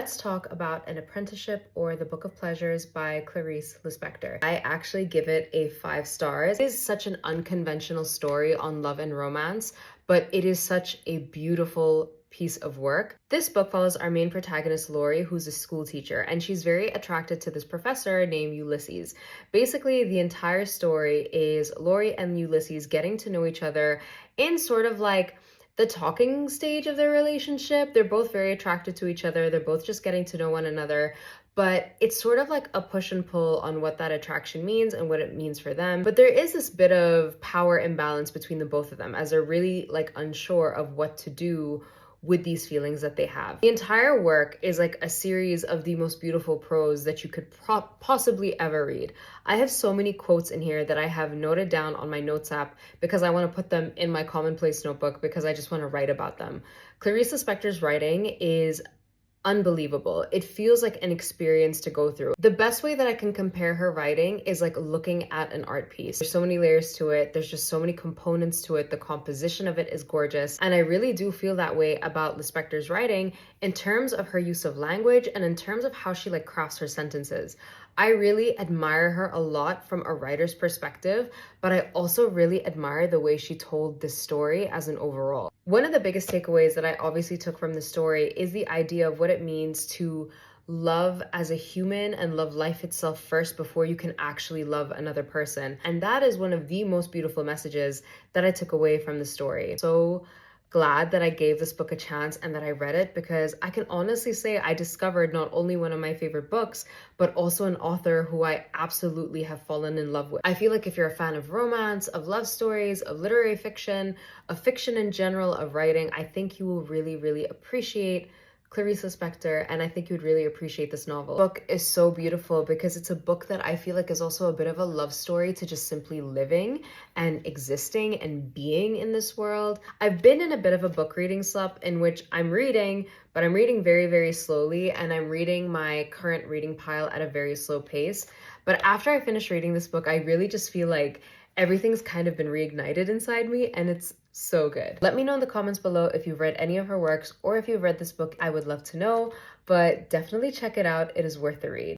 Let's talk about An Apprenticeship or The Book of Pleasures by Clarice Lispector. I actually give it a 5 stars. It is such an unconventional story on love and romance, but it is such a beautiful piece of work. This book follows our main protagonist, Lori, who's a school teacher, and she's very attracted to this professor named Ulysses. Basically, the entire story is Lori and Ulysses getting to know each other in sort of like the talking stage of their relationship. They're both very attracted to each other. They're both just getting to know one another. But it's sort of like a push and pull on what that attraction means and what it means for them. But there is this bit of power imbalance between the both of them as they're really like unsure of what to do with these feelings that they have. The entire work is like a series of the most beautiful prose that you could possibly ever read. I have so many quotes in here that I have noted down on my notes app because I want to put them in my commonplace notebook because I just want to write about them. Clarice Lispector's writing is unbelievable. It feels like an experience to go through. The best way that I can compare her writing is like looking at an art piece. There's so many layers to it. There's just so many components to it. The composition of it is gorgeous. And I really do feel that way about Lispector's writing in terms of her use of language and in terms of how she like crafts her sentences. I really admire her a lot from a writer's perspective, but I also really admire the way she told this story as an overall. One of the biggest takeaways that I obviously took from the story is the idea of what it means to love as a human and love life itself first before you can actually love another person. And that is one of the most beautiful messages that I took away from the story. So glad that I gave this book a chance and that I read it, because I can honestly say I discovered not only one of my favorite books, but also an author who I absolutely have fallen in love with. I feel like if you're a fan of romance, of love stories, of literary fiction, of fiction in general, of writing, I think you will really, really appreciate Clarice Lispector, and I think you would really appreciate this novel. The book is so beautiful because it's a book that I feel like is also a bit of a love story to just simply living and existing and being in this world. I've been in a bit of a book reading slump in which I'm reading, but I'm reading very, very slowly, and I'm reading my current reading pile at a very slow pace. But after I finish reading this book, I really just feel like everything's kind of been reignited inside me, and it's so good. Let me know in the comments below if you've read any of her works or if you've read this book. I would love to know, but definitely check it out. It is worth the read.